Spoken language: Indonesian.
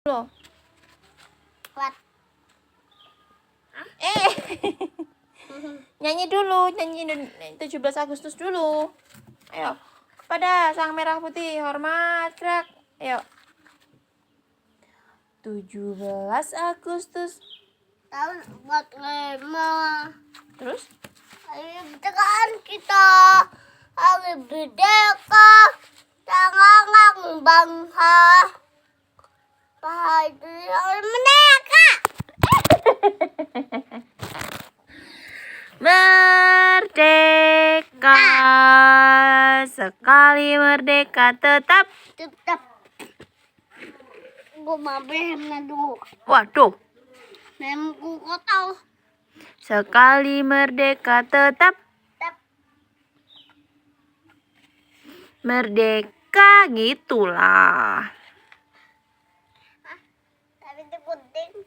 Loh. Kuat. Nyanyi dulu, nyanyi 17 Agustus dulu. Ayo, kepada Sang Merah Putih, hormat, gerak. Ayo. 17 Agustus tahun 45. Terus? Kemerdekaan kita, hari merdeka, tangan bangsa, bahagia merdeka. Merdeka, sekali merdeka tetap. Gue mabehnya dulu. Waduh. Memku kau tahu. Sekali merdeka tetap. Merdeka gitulah. Tapi itu penting.